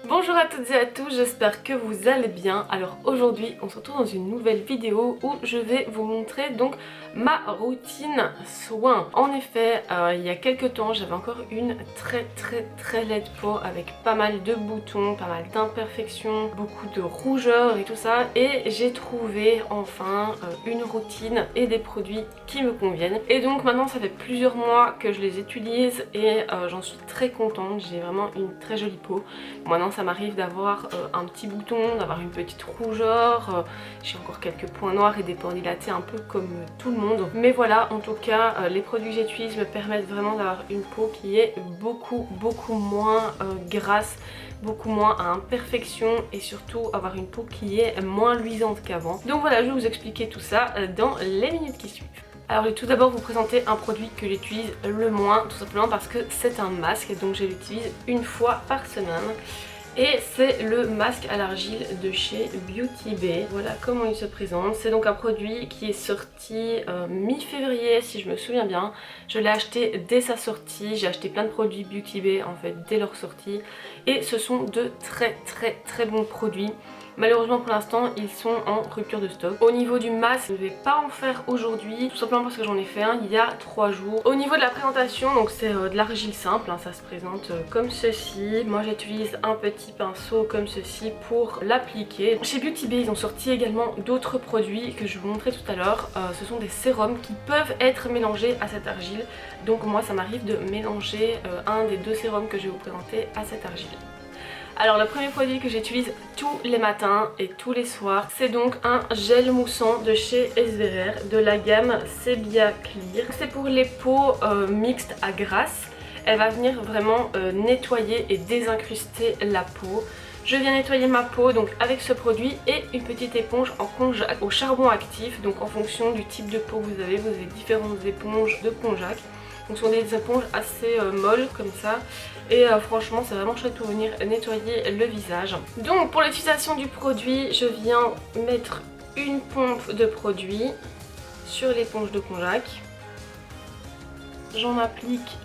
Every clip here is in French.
Bonjour à toutes et à tous, j'espère que vous allez bien. Alors aujourd'hui on se retrouve dans une nouvelle vidéo où je vais vous montrer donc ma routine soin. En effet, il y a quelques temps j'avais encore une très laide peau avec pas mal de boutons, pas mal d'imperfections, beaucoup de rougeur et tout ça. Et j'ai trouvé enfin une routine et des produits qui me conviennent. Et donc maintenant ça fait plusieurs mois que je les utilise et j'en suis très contente. J'ai vraiment une très jolie peau. Maintenant ça m'arrive d'avoir un petit bouton, d'avoir une petite rougeur, j'ai encore quelques points noirs et des pores dilatés un peu comme tout le monde. Mais voilà, en tout cas les produits que j'utilise me permettent vraiment d'avoir une peau qui est beaucoup moins grasse, beaucoup moins à imperfection et surtout avoir une peau qui est moins luisante qu'avant. Donc voilà, je vais vous expliquer tout ça dans les minutes qui suivent. Alors je vais tout d'abord vous présenter un produit que j'utilise le moins, tout simplement parce que c'est un masque, donc je l'utilise une fois par semaine. Et c'est le masque à l'argile de chez Beauty Bay. Voilà comment il se présente. C'est donc un produit qui est sorti mi-février si je me souviens bien. Je l'ai acheté dès sa sortie. J'ai acheté plein de produits Beauty Bay en fait dès leur sortie. Et ce sont de très bons produits. Malheureusement pour l'instant ils sont en rupture de stock. Au niveau du masque, je ne vais pas en faire aujourd'hui, tout simplement parce que j'en ai fait un il y a 3 jours. Au niveau de la présentation, donc c'est de l'argile simple, hein, ça se présente comme ceci. Moi j'utilise un petit pinceau comme ceci pour l'appliquer. Chez Beauty Bay ils ont sorti également d'autres produits que je vais vous montrer tout à l'heure. Ce sont des sérums qui peuvent être mélangés à cette argile. Donc moi ça m'arrive de mélanger un des deux sérums que je vais vous présenter à cette argile. Alors le premier produit que j'utilise tous les matins et tous les soirs, c'est donc un gel moussant de chez SVR de la gamme Sebia Clear. C'est pour les peaux mixtes à grasse. Elle va venir vraiment nettoyer et désincruster la peau. Je viens nettoyer ma peau donc avec ce produit et une petite éponge en konjac au charbon actif. Donc en fonction du type de peau que vous avez différentes éponges de konjac. Donc ce sont des éponges assez molles comme ça. Et franchement c'est vraiment chouette pour venir nettoyer le visage. Donc pour l'utilisation du produit, je viens mettre une pompe de produit sur l'éponge de konjac. J'en applique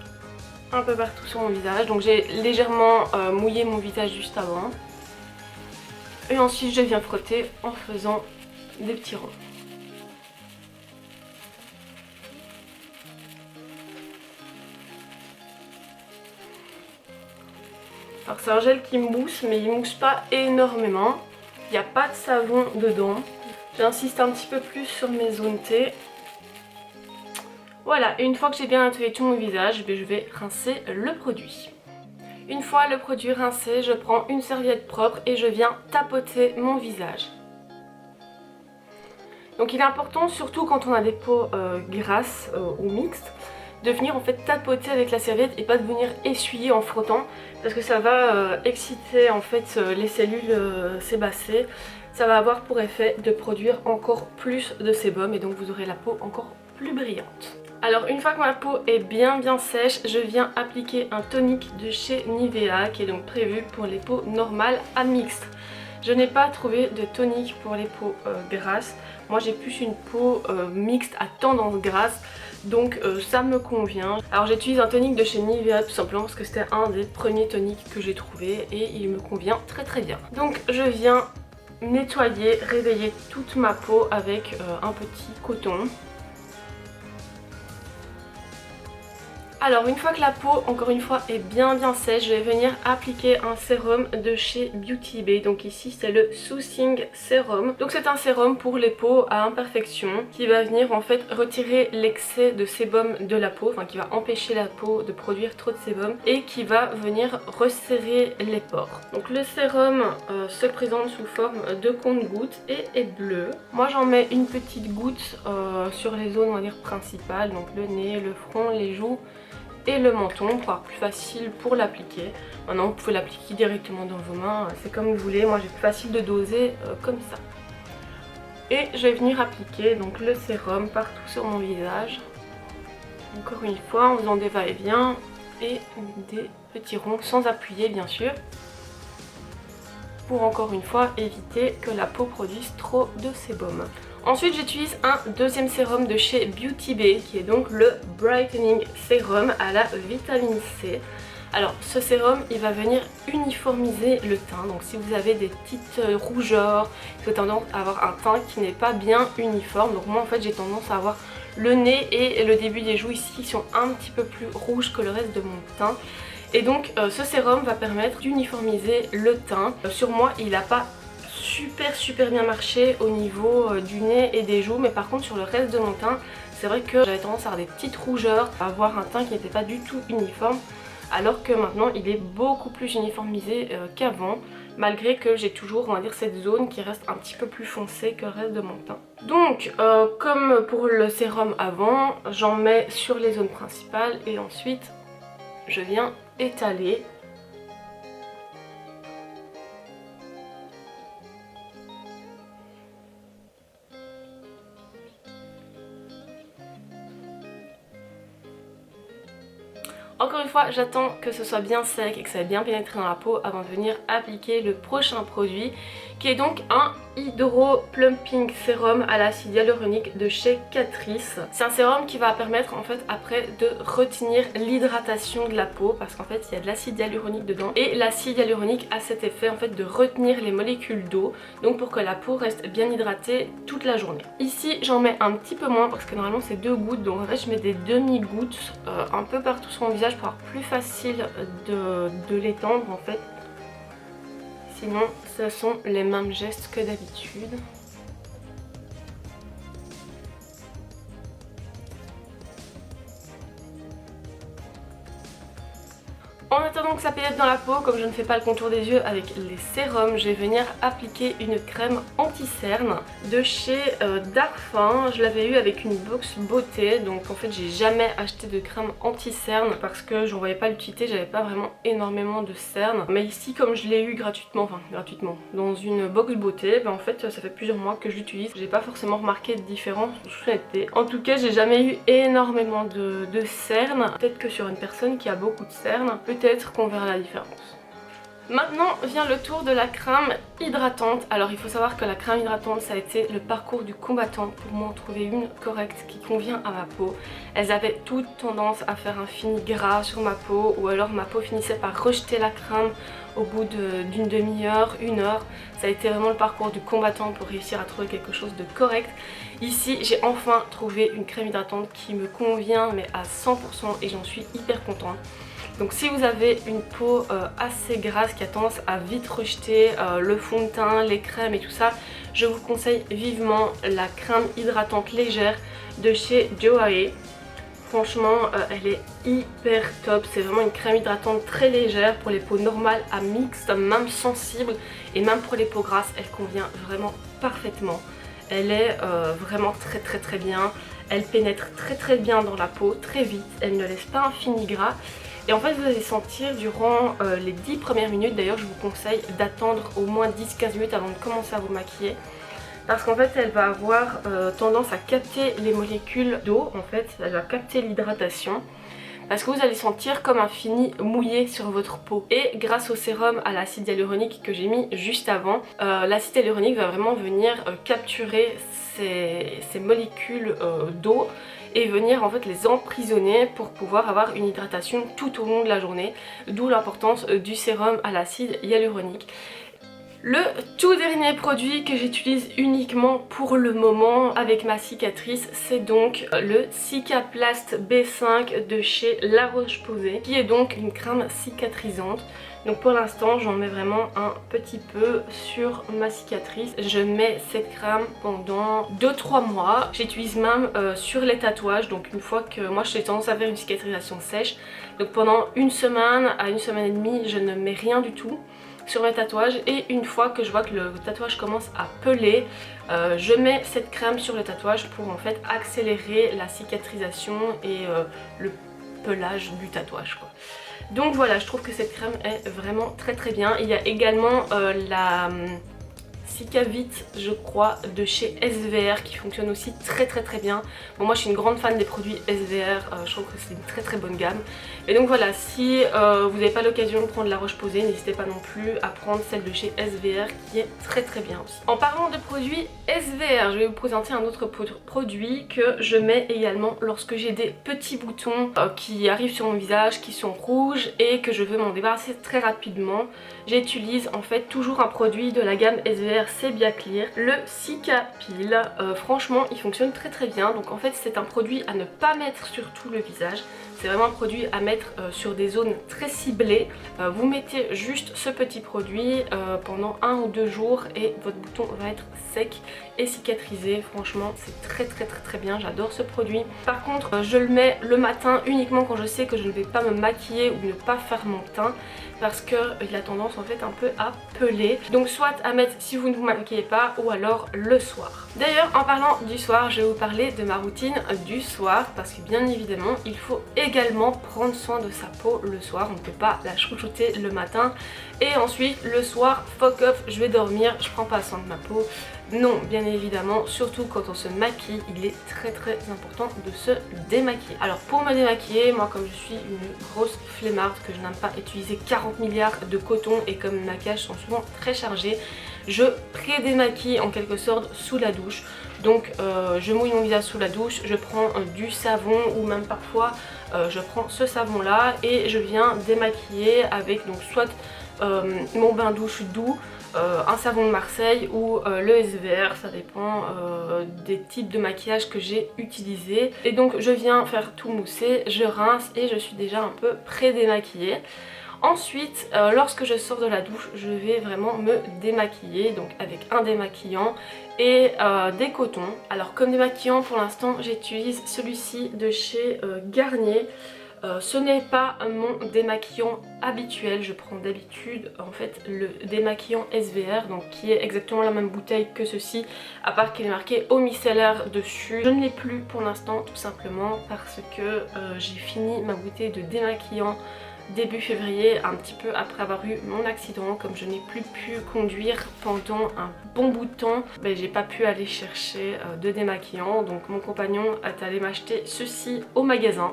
un peu partout sur mon visage. Donc j'ai légèrement mouillé mon visage juste avant. Et ensuite je viens frotter en faisant des petits ronds. Alors c'est un gel qui mousse mais il mousse pas énormément. Il n'y a pas de savon dedans. J'insiste un petit peu plus sur mes zones T. Voilà, et une fois que j'ai bien nettoyé tout mon visage, je vais rincer le produit. Une fois le produit rincé, je prends une serviette propre et je viens tapoter mon visage. Donc il est important, surtout quand on a des peaux grasses ou mixtes, de venir en fait tapoter avec la serviette et pas de venir essuyer en frottant parce que ça va exciter en fait les cellules sébacées. Ça va avoir pour effet de produire encore plus de sébum et donc vous aurez la peau encore plus brillante. Alors une fois que ma peau est bien sèche, je viens appliquer un tonique de chez Nivea qui est donc prévu pour les peaux normales à mixtes. Je n'ai pas trouvé de tonique pour les peaux grasses. Moi j'ai plus une peau mixte à tendance grasse. Donc ça me convient. Alors j'utilise un tonique de chez Nivea tout simplement parce que c'était un des premiers toniques que j'ai trouvé et il me convient très bien. Donc je viens nettoyer, réveiller toute ma peau avec un petit coton. Alors une fois que la peau, encore une fois, est bien sèche, je vais venir appliquer un sérum de chez Beauty Bay. Donc ici c'est le Soothing Serum. Donc c'est un sérum pour les peaux à imperfection qui va venir en fait retirer l'excès de sébum de la peau, enfin qui va empêcher la peau de produire trop de sébum et qui va venir resserrer les pores. Donc le sérum se présente sous forme de compte-gouttes et est bleu. Moi j'en mets une petite goutte sur les zones on va dire principales, donc le nez, le front, les joues et le menton pour avoir plus facile pour l'appliquer. Maintenant vous pouvez l'appliquer directement dans vos mains, c'est comme vous voulez, moi j'ai plus facile de doser comme ça. Et je vais venir appliquer donc le sérum partout sur mon visage. Encore une fois en faisant des va-et-vient et des petits ronds sans appuyer bien sûr. Pour encore une fois éviter que la peau produise trop de sébum. Ensuite j'utilise un deuxième sérum de chez Beauty Bay qui est donc le Brightening Serum à la vitamine C. Alors ce sérum il va venir uniformiser le teint, donc si vous avez des petites rougeurs, vous avez tendance à avoir un teint qui n'est pas bien uniforme, donc moi en fait j'ai tendance à avoir le nez et le début des joues ici qui sont un petit peu plus rouges que le reste de mon teint. Et donc ce sérum va permettre d'uniformiser le teint. Sur moi il n'a pas super bien marché au niveau du nez et des joues, mais par contre sur le reste de mon teint c'est vrai que j'avais tendance à avoir des petites rougeurs, à avoir un teint qui n'était pas du tout uniforme, alors que maintenant il est beaucoup plus uniformisé qu'avant, malgré que j'ai toujours, on va dire, cette zone qui reste un petit peu plus foncée que le reste de mon teint. Donc comme pour le sérum avant, j'en mets sur les zones principales et ensuite je viens étaler. Encore une fois, j'attends que ce soit bien sec et que ça ait bien pénétré dans la peau avant de venir appliquer le prochain produit, qui est donc un Hydro Plumping Sérum à l'acide hyaluronique de chez Catrice. C'est un sérum qui va permettre en fait après de retenir l'hydratation de la peau, parce qu'en fait il y a de l'acide hyaluronique dedans et l'acide hyaluronique a cet effet en fait de retenir les molécules d'eau, donc pour que la peau reste bien hydratée toute la journée. Ici j'en mets un petit peu moins parce que normalement c'est 2 gouttes, donc en fait je mets des demi-gouttes un peu partout sur mon visage pour avoir plus facile de l'étendre en fait. Sinon, ce sont les mêmes gestes que d'habitude. En attendant que ça pénètre dans la peau, comme je ne fais pas le contour des yeux avec les sérums, je vais venir appliquer une crème anti-cerne de chez Darphin. Je l'avais eu avec une box beauté, donc en fait j'ai jamais acheté de crème anti-cerne parce que je ne voyais pas l'utilité, j'avais pas vraiment énormément de cernes. Mais ici, comme je l'ai eu gratuitement, dans une box beauté, ben en fait ça fait plusieurs mois que je l'utilise. J'ai pas forcément remarqué de différence, je l'étais. En tout cas, j'ai jamais eu énormément de cernes. Peut-être que sur une personne qui a beaucoup de cernes, peut-être qu'on verra la différence. Maintenant vient le tour de la crème hydratante. Alors il faut savoir que la crème hydratante ça a été le parcours du combattant pour moi en trouver une correcte qui convient à ma peau. Elles avaient toutes tendance à faire un fini gras sur ma peau, ou alors ma peau finissait par rejeter la crème au bout d'une demi-heure, 1 heure. Ça a été vraiment le parcours du combattant pour réussir à trouver quelque chose de correct. Ici j'ai enfin trouvé une crème hydratante qui me convient mais à 100% et j'en suis hyper contente. Donc si vous avez une peau assez grasse qui a tendance à vite rejeter le fond de teint, les crèmes et tout ça, je vous conseille vivement la crème hydratante légère de chez Joae. Franchement elle est hyper top, c'est vraiment une crème hydratante très légère pour les peaux normales à mixtes, même sensibles, et même pour les peaux grasses elle convient vraiment parfaitement. Elle est vraiment très bien, elle pénètre très bien dans la peau, très vite, elle ne laisse pas un fini gras. Et en fait vous allez sentir durant les 10 premières minutes, d'ailleurs je vous conseille d'attendre au moins 10-15 minutes avant de commencer à vous maquiller. Parce qu'en fait elle va avoir tendance à capter les molécules d'eau, en fait elle va capter l'hydratation. Parce que vous allez sentir comme un fini mouillé sur votre peau. Et grâce au sérum à l'acide hyaluronique que j'ai mis juste avant, l'acide hyaluronique va vraiment venir capturer ces molécules d'eau et venir en fait les emprisonner pour pouvoir avoir une hydratation tout au long de la journée, d'où l'importance du sérum à l'acide hyaluronique. Le tout dernier produit que j'utilise uniquement pour le moment avec ma cicatrice, c'est donc le Cicaplast B5 de chez La Roche-Posay, qui est donc une crème cicatrisante. Donc pour l'instant j'en mets vraiment un petit peu sur ma cicatrice. Je mets cette crème pendant 2-3 mois. J'utilise même sur les tatouages, donc une fois que moi j'ai tendance à faire une cicatrisation sèche. Donc pendant 1 semaine à 1 semaine et demie je ne mets rien du tout sur mes tatouages, et une fois que je vois que le tatouage commence à peler, je mets cette crème sur le tatouage pour en fait accélérer la cicatrisation et le pelage du tatouage quoi. Donc voilà, je trouve que cette crème est vraiment très bien. Il y a également la Cicavit je crois de chez SVR qui fonctionne aussi très bien. Bon, moi je suis une grande fan des produits SVR, je trouve que c'est une très bonne gamme. Et donc voilà, si vous n'avez pas l'occasion de prendre la Roche-Posay, n'hésitez pas non plus à prendre celle de chez SVR qui est très bien aussi. En parlant de produits SVR, je vais vous présenter un autre produit que je mets également lorsque j'ai des petits boutons qui arrivent sur mon visage, qui sont rouges et que je veux m'en débarrasser très rapidement. J'utilise en fait toujours un produit de la gamme SVR Sebia Clear, le Cicapil. Franchement il fonctionne très bien, donc en fait c'est un produit à ne pas mettre sur tout le visage. C'est vraiment un produit à mettre sur des zones très ciblées. Vous mettez juste ce petit produit pendant 1 ou 2 jours et votre bouton va être sec et cicatrisé. Franchement c'est très bien, j'adore ce produit. Par contre je le mets le matin uniquement quand je sais que je ne vais pas me maquiller ou ne pas faire mon teint, parce qu'il a tendance en fait un peu à peler. Donc soit à mettre si vous ne vous maquillez pas, ou alors le soir. D'ailleurs en parlant du soir, je vais vous parler de ma routine du soir, parce que bien évidemment il faut également prendre soin de sa peau le soir. On ne peut pas la chouchouter le matin et ensuite le soir fuck off, je vais dormir, je prends pas soin de ma peau. Non, bien évidemment, surtout quand on se maquille, il est très important de se démaquiller. Alors pour me démaquiller, moi comme je suis une grosse flemmarde, que je n'aime pas utiliser 40 milliards de coton et comme mes maquillages sont souvent très chargés, je pré-démaquille en quelque sorte sous la douche. Donc je mouille mon visage sous la douche, je prends du savon ou même parfois je prends ce savon là et je viens démaquiller avec donc soit mon bain douche doux, un savon de Marseille ou le SVR, ça dépend des types de maquillage que j'ai utilisé. Et donc je viens faire tout mousser, je rince et je suis déjà un peu pré-démaquillée. Ensuite, lorsque je sors de la douche, je vais vraiment me démaquiller, donc avec un démaquillant et des cotons. Alors comme démaquillant pour l'instant j'utilise celui-ci de chez Garnier. Ce n'est pas mon démaquillant habituel, je prends d'habitude en fait le démaquillant SVR, donc qui est exactement la même bouteille que ceci, à part qu'il est marqué Eau micellaire dessus. Je ne l'ai plus pour l'instant tout simplement parce que j'ai fini ma bouteille de démaquillant début février, un petit peu après avoir eu mon accident. Comme je n'ai plus pu conduire pendant un bon bout de temps, j'ai pas pu aller chercher de démaquillant, donc mon compagnon est allé m'acheter ceci au magasin.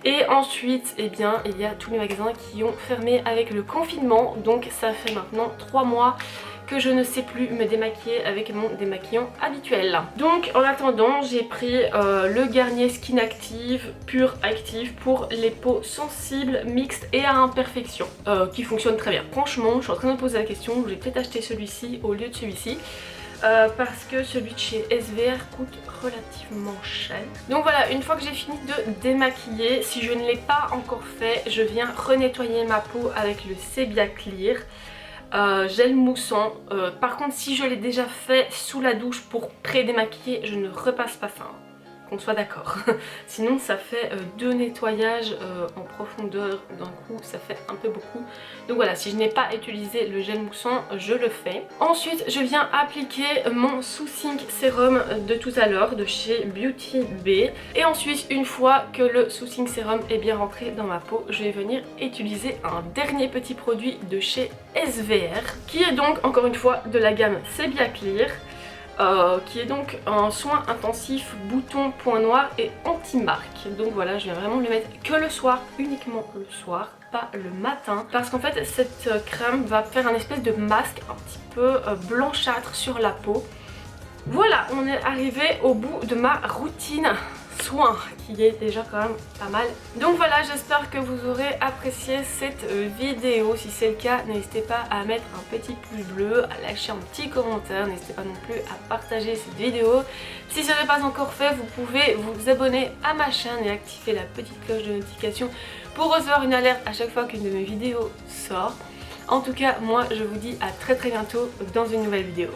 Et ensuite, eh bien, il y a tous les magasins qui ont fermé avec le confinement. Donc ça fait maintenant 3 mois que je ne sais plus me démaquiller avec mon démaquillant habituel. Donc en attendant, j'ai pris le Garnier Skin Active Pure Active pour les peaux sensibles, mixtes et à imperfection, qui fonctionne très bien. Franchement, je suis en train de me poser la question, j'ai peut-être acheté celui-ci au lieu de celui-ci. Parce que celui de chez SVR coûte relativement cher. Donc voilà, une fois que j'ai fini de démaquiller, si je ne l'ai pas encore fait, je viens renettoyer ma peau avec le Sebia Clear gel moussant. Par contre si je l'ai déjà fait sous la douche pour pré-démaquiller, je ne repasse pas ça, hein, qu'on soit d'accord. Sinon ça fait 2 nettoyages en profondeur d'un coup, ça fait un peu beaucoup. Donc voilà, si je n'ai pas utilisé le gel moussant, je le fais. Ensuite je viens appliquer mon Soothing Sérum de tout à l'heure de chez Beauty Bay. Et ensuite une fois que le Soothing Sérum est bien rentré dans ma peau, je vais venir utiliser un dernier petit produit de chez SVR, qui est donc encore une fois de la gamme Sebia Clear. Qui est donc un soin intensif bouton point noir et anti-marque. Donc voilà, je viens vraiment le mettre que le soir, uniquement le soir, pas le matin, parce qu'en fait cette crème va faire un espèce de masque un petit peu blanchâtre sur la peau. Voilà, on est arrivé au bout de ma routine soin, qui est déjà quand même pas mal. Donc voilà, j'espère que vous aurez apprécié cette vidéo. Si c'est le cas, n'hésitez pas à mettre un petit pouce bleu, à lâcher un petit commentaire, n'hésitez pas non plus à partager cette vidéo. Si ce n'est pas encore fait, vous pouvez vous abonner à ma chaîne et activer la petite cloche de notification pour recevoir une alerte à chaque fois qu'une de mes vidéos sort. En tout cas, moi je vous dis à très bientôt dans une nouvelle vidéo.